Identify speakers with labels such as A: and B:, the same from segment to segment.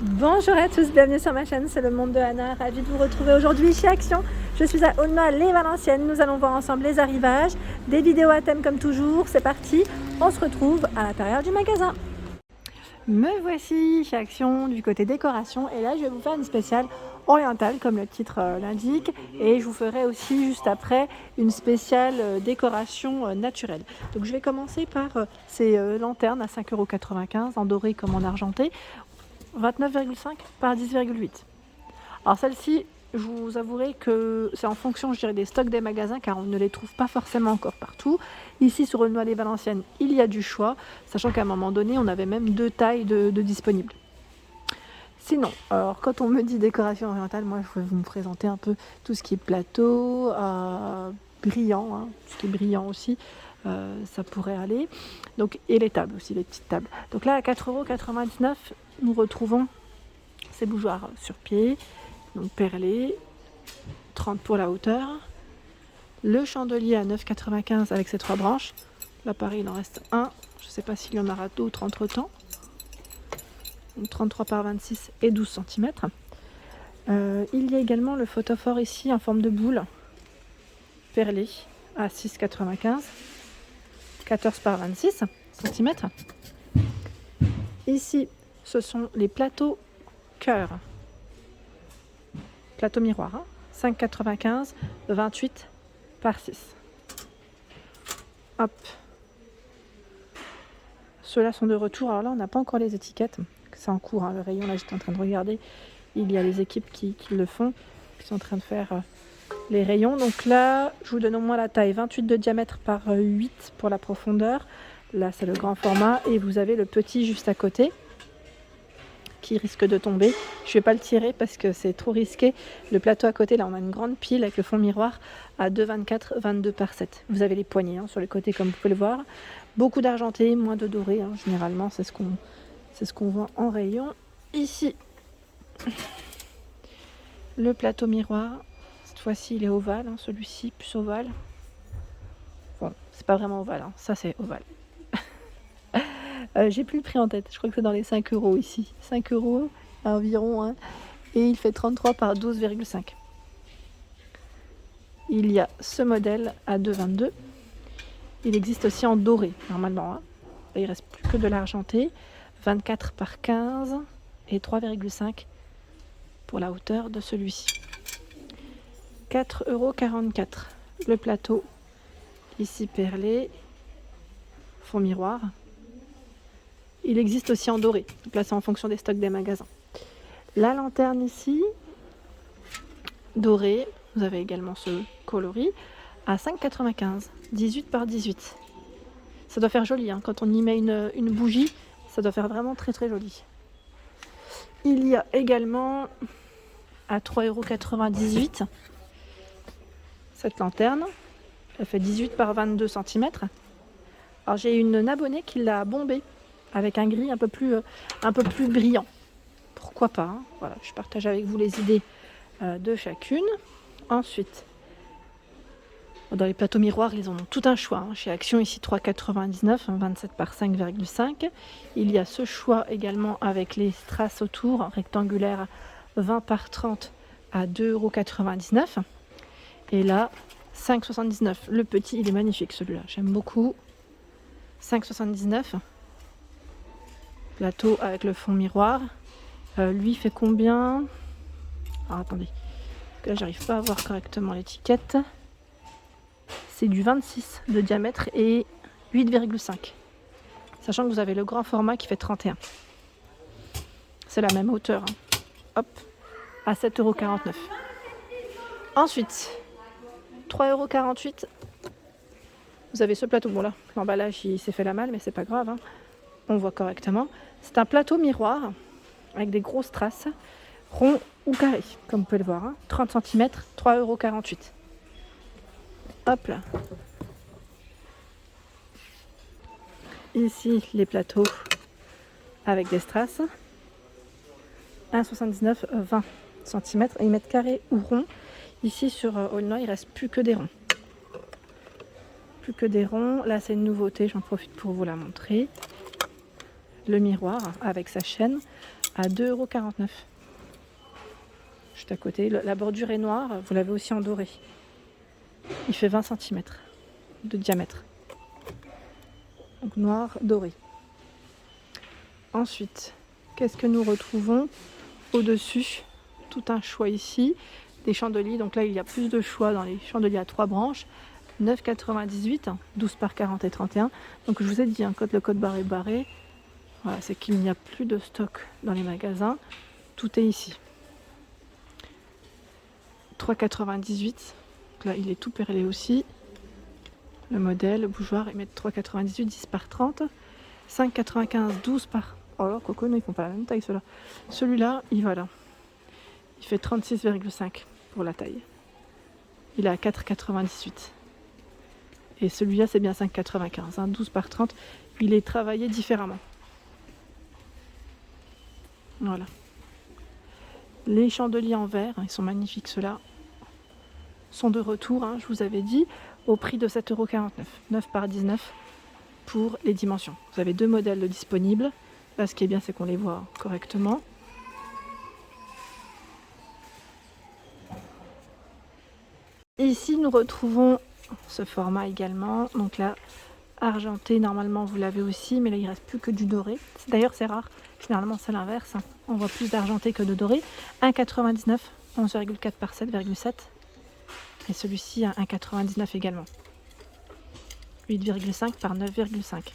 A: Bonjour à tous, bienvenue sur ma chaîne, c'est le monde de Anna, ravie de vous retrouver aujourd'hui chez Action. Je suis à Aulnoy-les-Valenciennes, nous allons voir ensemble les arrivages, des vidéos à thème comme toujours, c'est parti, on se retrouve à l'intérieur du magasin. Me voici chez Action du côté décoration et là je vais vous faire une spéciale orientale comme le titre l'indique et je vous ferai aussi juste après une spéciale décoration naturelle. Donc je vais commencer par ces lanternes à 5,95 € en doré comme en argenté. 29,5 par 10,8. Alors celle-ci, je vous avouerai que c'est en fonction, je dirais, des stocks des magasins, car on ne les trouve pas forcément encore partout. Ici, sur Aulnoy-les-Valenciennes, il y a du choix, sachant qu'à un moment donné, on avait même 2 tailles de disponibles. Sinon, alors quand on me dit décoration orientale, moi je vais vous présenter un peu tout ce qui est plateau, brillant, hein, tout ce qui est brillant aussi, ça pourrait aller. Donc, et les tables aussi, les petites tables. Donc là, à 4,99 €, nous retrouvons ces bougeoirs sur pied, donc perlés, 30 pour la hauteur. Le chandelier à 9,95 € avec ses 3 branches. Là, pareil, il en reste un. Je ne sais pas s'il y en aura d'autres entre temps. Donc 33 par 26 et 12 cm. Il y a également le photophore ici en forme de boule, perlé à 6,95 €, 14 par 26 cm. Ici, ce sont les plateaux cœur, plateau miroir, hein, 5,95 €, 28 par 6. Hop. Ceux-là sont de retour. Alors là, on n'a pas encore les étiquettes. C'est en cours, hein, le rayon. Là, j'étais en train de regarder. Il y a les équipes qui le font, qui sont en train de faire les rayons. Donc là, je vous donne au moins la taille 28 de diamètre par 8 pour la profondeur. Là, c'est le grand format. Et vous avez le petit juste à côté qui risque de tomber. Je ne vais pas le tirer parce que c'est trop risqué. Le plateau à côté, là, on a une grande pile avec le fond miroir à 2,24, 22 par 7. Vous avez les poignées sur le côté, comme vous pouvez le voir. Beaucoup d'argenté, moins de doré. Généralement, c'est ce qu'on vend en rayon. Ici, le plateau miroir. Cette fois-ci, il est ovale. Celui-ci, plus ovale. Bon, c'est pas vraiment ovale. Ça, c'est ovale. J'ai plus le prix en tête, je crois que c'est dans les 5 € ici. 5 € environ, hein. Et il fait 33 par 12,5. Il y a ce modèle à 2,22. Il existe aussi en doré, normalement. Il ne reste plus que de l'argenté. 24 par 15 et 3,5 pour la hauteur de celui-ci. 4,44 €. Le plateau, ici perlé, fond miroir. Il existe aussi en doré, placé en fonction des stocks des magasins. La lanterne ici, dorée, vous avez également ce coloris, à 5,95 €, 18 par 18. Ça doit faire joli, quand on y met une bougie, ça doit faire vraiment très très joli. Il y a également à 3,98 € cette lanterne, elle fait 18 par 22 cm. Alors j'ai une abonnée qui l'a bombée avec un gris un peu plus brillant. Pourquoi pas, Voilà, je partage avec vous les idées de chacune. Ensuite, dans les plateaux miroirs, ils en ont tout un choix. Chez Action, ici 3,99 €, 27 par 5,5. Il y a ce choix également avec les strass autour, rectangulaires, 20 par 30 à 2,99 €. Et là, 5,79 €. Le petit, il est magnifique celui-là, j'aime beaucoup. 5,79 €. Plateau avec le fond miroir. Lui fait combien? Alors attendez, parce que là j'arrive pas à voir correctement l'étiquette. C'est du 26 de diamètre et 8,5. Sachant que vous avez le grand format qui fait 31. C'est la même hauteur. Hop, à 7,49 €. Ensuite, 3,48 €. Vous avez ce plateau. Bon là, l'emballage il s'est fait la malle, mais c'est pas grave. On voit correctement. C'est un plateau miroir avec des grosses traces, rond ou carré, comme vous pouvez le voir. 30 cm, 3,48 €. Hop là. Ici, les plateaux avec des strass. 1,79 €, 20 cm. Et ils mettent carré ou rond. Ici, sur Aulnoy, il ne reste plus que des ronds. Plus que des ronds. Là, c'est une nouveauté. J'en profite pour vous la montrer. Le miroir avec sa chaîne à 2,49 €. Juste à côté. La bordure est noire, vous l'avez aussi en doré. Il fait 20 cm de diamètre. Donc noir, doré. Ensuite, qu'est-ce que nous retrouvons au-dessus? Tout un choix ici. Des chandeliers. Donc là, il y a plus de choix dans les chandeliers à 3 branches. 9,98 €, 12 par 40 et 31. Donc je vous ai dit, le code barré. Voilà, c'est qu'il n'y a plus de stock dans les magasins. Tout est ici. 3,98 €. Là, il est tout perlé aussi. Le modèle, le bougeoir, ils mettent 3,98 €, 10 par 30. 5,95 €, 12 par... Oh alors, Coco, non, ils font pas la même taille, ceux-là. Celui-là, il va là. Il fait 36,5 pour la taille. Il est à 4,98 €. Et celui-là, c'est bien 5,95 €, 12 par 30. Il est travaillé différemment. Voilà. Les chandeliers en verre, ils sont magnifiques, ceux-là. Sont de retour, je vous avais dit, au prix de 7,49 €. 9 par 19 pour les dimensions. Vous avez 2 modèles disponibles. Là, ce qui est bien, c'est qu'on les voit correctement. Ici, nous retrouvons ce format également. Donc là, argenté, normalement, vous l'avez aussi, mais là, il ne reste plus que du doré. D'ailleurs, c'est rare. Généralement, c'est l'inverse. On voit plus d'argenté que de doré. 1,99 €, 11,4 par 7,7. Et celui-ci à 1,99 € également. 8,5 par 9,5.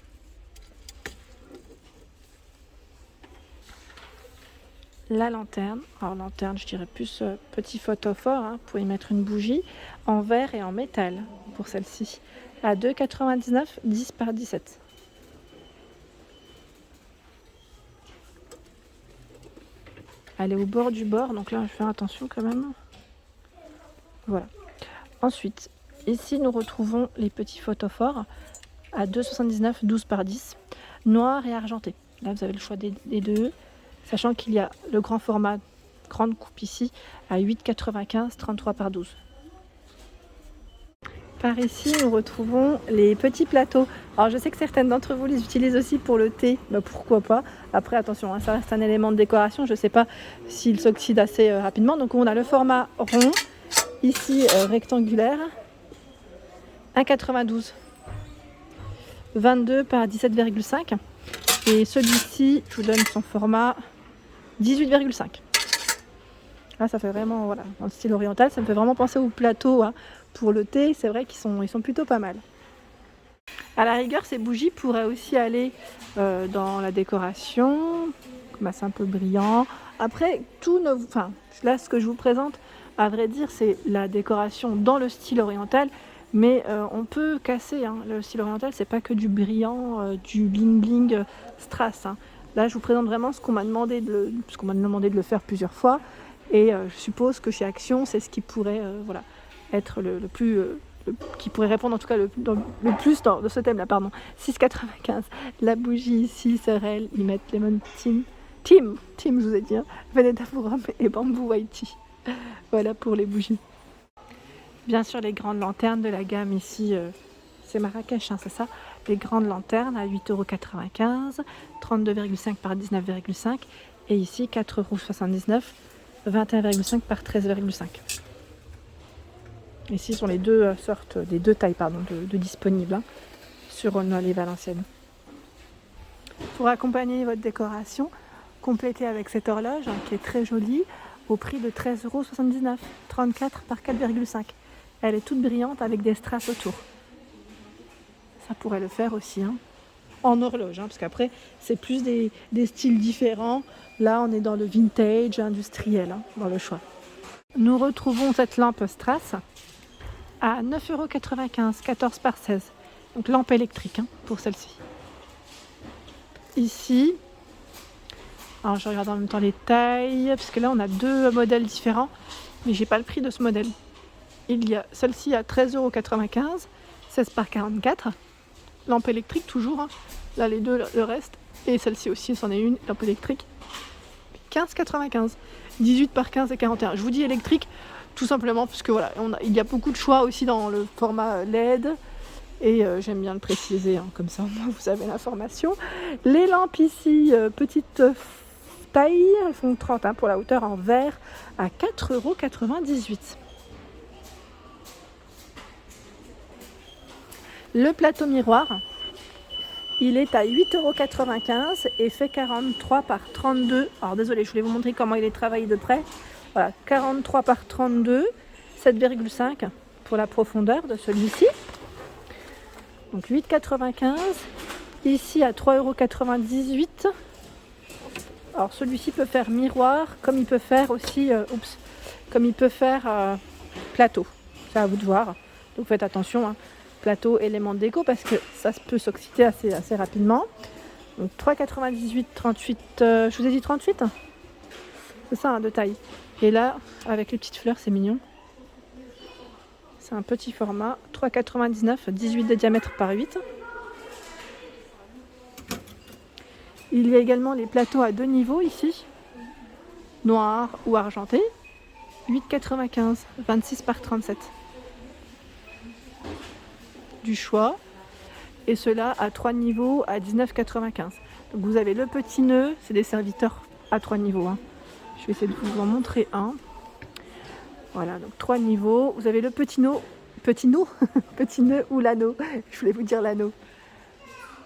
A: La lanterne, alors lanterne, je dirais plus petit photophore, pour y mettre une bougie, en verre et en métal pour celle-ci, à 2,99 €, 10 par 17. Elle est au bord du bord, donc là je vais faire attention quand même. Voilà. Ensuite, ici nous retrouvons les petits photophores à 2,79 €, 12 par 10, noir et argenté. Là vous avez le choix des deux, sachant qu'il y a le grand format, grande coupe ici, à 8,95 €, 33 par 12. Par ici, nous retrouvons les petits plateaux. Alors je sais que certaines d'entre vous les utilisent aussi pour le thé, pourquoi pas. Après attention, ça reste un élément de décoration, je ne sais pas s'il s'oxyde assez rapidement. Donc on a le format rond, ici rectangulaire, 1,92 €, 22 par 17,5. Et celui-ci, je vous donne son format, 18,5. Là ça fait vraiment, voilà, dans le style oriental, ça me fait vraiment penser au plateau pour le thé. C'est vrai qu'ils sont plutôt pas mal. À la rigueur, ces bougies pourraient aussi aller dans la décoration, c'est un peu brillant. Après, là ce que je vous présente, à vrai dire, c'est la décoration dans le style oriental, mais on peut casser. Le style oriental, c'est pas que du brillant, du bling bling strass. Là, je vous présente vraiment ce qu'on m'a demandé de le faire plusieurs fois, et je suppose que chez Action, c'est ce qui pourrait, être le plus, qui pourrait répondre en tout cas le plus dans ce thème-là. 6,95 €. La bougie ici, Sorel, ils mettent Lemon Team, je vous ai dit, Veneta Forum et Bamboo White Tea. Voilà pour les bougies. Bien sûr, les grandes lanternes de la gamme ici, c'est Marrakech, c'est ça. Les grandes lanternes à 8,95 €, 32,5 par 19,5. Et ici, 4,79 €, 21,5 par 13,5. Ici sont les deux tailles de disponibles sur Aulnoy les Valenciennes. Pour accompagner votre décoration, complétez avec cette horloge qui est très jolie, au prix de 13,79 €, 34 par 4,5. Elle est toute brillante avec des strass autour. Ça pourrait le faire aussi en horloge, parce qu'après c'est plus des styles différents. Là on est dans le vintage industriel, dans le choix. Nous retrouvons cette lampe strass à 9,95 €, 14 par 16. Donc lampe électrique pour celle-ci. Ici, alors je regarde en même temps les tailles, parce que là on a 2 modèles différents, mais j'ai pas le prix de ce modèle. Il y a celle-ci à 13,95 €, 16 par 44. Lampe électrique toujours, là les deux, le reste. Et celle-ci aussi, c'en est une, lampe électrique. 15,95 €, 18 par 15 et 41. Je vous dis électrique, tout simplement parce que il y a beaucoup de choix aussi dans le format LED. Et j'aime bien le préciser, comme ça vous avez l'information. Les lampes ici, petite taille, elles font 30 hein, pour la hauteur en verre à 4,98 €. Le plateau miroir, il est à 8,95 € et fait 43 par 32. Alors désolé, je voulais vous montrer comment il est travaillé de près. Voilà, 43 par 32, 7,5 pour la profondeur de celui-ci. Donc 8,95 €. Ici à 3,98 €. Alors celui-ci peut faire miroir, comme il peut faire aussi, plateau. C'est à vous de voir. Donc faites attention, hein. Plateau, élément de déco, parce que ça peut s'oxyder assez rapidement. Donc 3,98 €, 38, je vous ai dit 38 hein. C'est ça hein, de taille. Et là, avec les petites fleurs, c'est mignon. C'est un petit format, 3,99 €, 18 de diamètre par 8. Il y a également les plateaux à 2 niveaux ici, noir ou argenté, 8,95 €, 26 par 37. Du choix. Et cela à 3 niveaux à 19,95 €. Donc vous avez le petit nœud, c'est des serviteurs à 3 niveaux. Hein. Je vais essayer de vous en montrer un. Voilà, donc 3 niveaux. Vous avez le petit nœud petit nœud ou l'anneau. Je voulais vous dire l'anneau.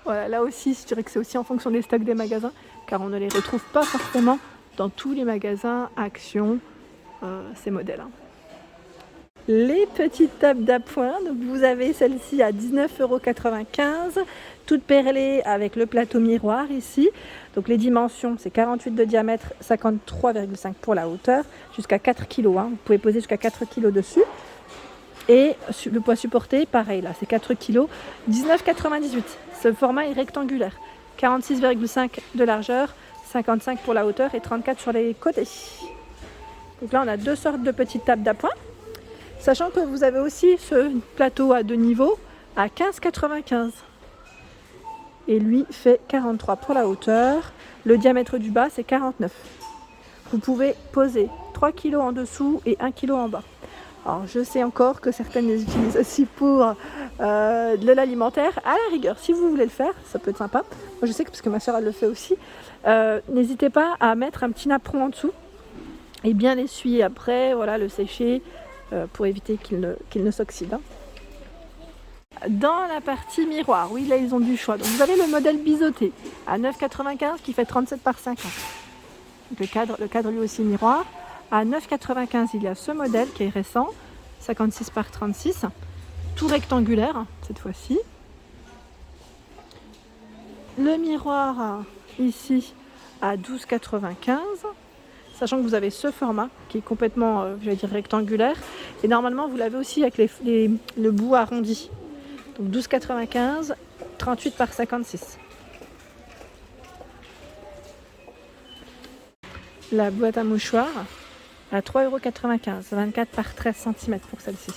A: Voilà, là aussi, je dirais que c'est aussi en fonction des stocks des magasins, car on ne les retrouve pas forcément dans tous les magasins Action, ces modèles. Hein. Les petites tables d'appoint, donc vous avez celle-ci à 19,95 €, toute perlée avec le plateau miroir ici. Donc les dimensions, c'est 48 de diamètre, 53,5 pour la hauteur, jusqu'à 4 kg. Hein. Vous pouvez poser jusqu'à 4 kg dessus. Et le poids supporté, pareil, là c'est 4 kg, 19,98 €. Ce format est rectangulaire, 46,5 de largeur, 55 pour la hauteur et 34 sur les côtés. Donc là on a deux sortes de petites tables d'appoint. Sachant que vous avez aussi ce plateau à 2 niveaux à 15,95 €. Et lui fait 43 pour la hauteur. Le diamètre du bas c'est 49. Vous pouvez poser 3 kg en dessous et 1 kg en bas. Alors je sais encore que certaines les utilisent aussi pour de l'alimentaire. À la rigueur, si vous voulez le faire, ça peut être sympa. Moi je sais que parce que ma soeur elle le fait aussi. N'hésitez pas à mettre un petit napperon en dessous et bien l'essuyer après, voilà, le sécher pour éviter qu'il ne s'oxyde. Hein. Dans la partie miroir, oui là ils ont du choix. Donc vous avez le modèle biseauté à 9,95 € qui fait 37 par 50. Donc le cadre lui aussi miroir. À 9,95 € il y a ce modèle qui est récent, 56 par 36, tout rectangulaire cette fois-ci. Le miroir ici à 12,95 €, sachant que vous avez ce format qui est complètement rectangulaire. Et normalement vous l'avez aussi avec le bout arrondi. Donc 12,95 €, 38 par 56. La boîte à mouchoirs à 3,95 €, 24 par 13 cm pour celle-ci.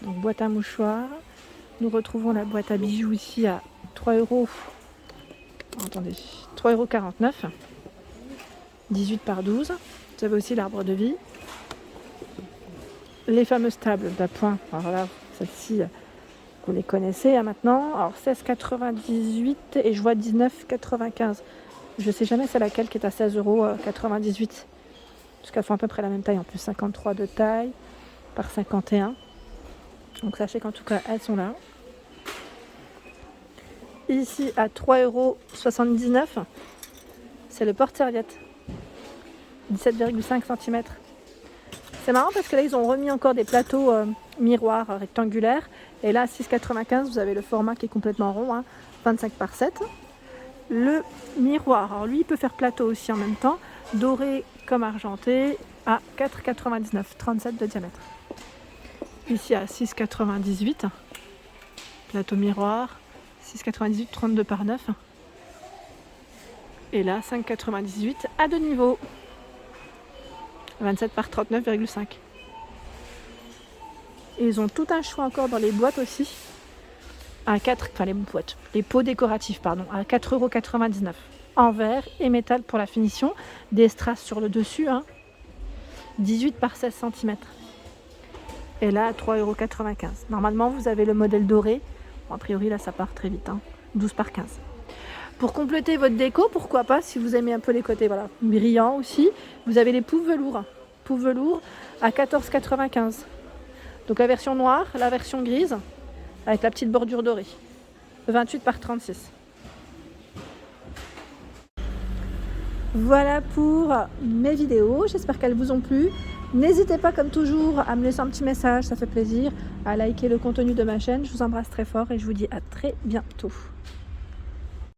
A: Donc boîte à mouchoirs. Nous retrouvons la boîte à bijoux ici à 3,49 €, 18 par 12. Vous avez aussi l'arbre de vie. Les fameuses tables d'appoint. Alors là, celle-ci, vous les connaissez maintenant. Alors 16,98 € et je vois 19,95 €. Je ne sais jamais c'est laquelle qui est à 16,98 €. Parce qu'elles font à peu près la même taille en plus, 53 de taille par 51. Donc sachez qu'en tout cas elles sont là. Ici à 3,79 €, c'est le porte-serviette, 17,5 cm. C'est marrant parce que là ils ont remis encore des plateaux miroirs rectangulaires. Et là à 6,95 € vous avez le format qui est complètement rond, hein, 25 par 7. Le miroir, alors lui il peut faire plateau aussi en même temps, doré comme argenté à 4,99 €, 37 de diamètre. Ici à 6,98 €, plateau miroir, 6,98 €, 32 par 9. Et là 5,98 € à 2 niveaux, 27 par 39,5. Et ils ont tout un choix encore dans les boîtes aussi. Les pots décoratifs, à 4,99 € en verre et métal pour la finition, des strass sur le dessus, hein, 18 par 16 cm. Et là, 3,95 €. Normalement, vous avez le modèle doré. Bon, a priori, là, ça part très vite, hein, 12 par 15. Pour compléter votre déco, pourquoi pas, si vous aimez un peu les côtés voilà, brillants aussi, vous avez les poufs velours. Poufs velours à 14,95 €. Donc la version noire, la version grise, avec la petite bordure dorée. 28 par 36. Voilà pour mes vidéos, j'espère qu'elles vous ont plu. N'hésitez pas comme toujours à me laisser un petit message, ça fait plaisir, à liker le contenu de ma chaîne. Je vous embrasse très fort et je vous dis à très bientôt.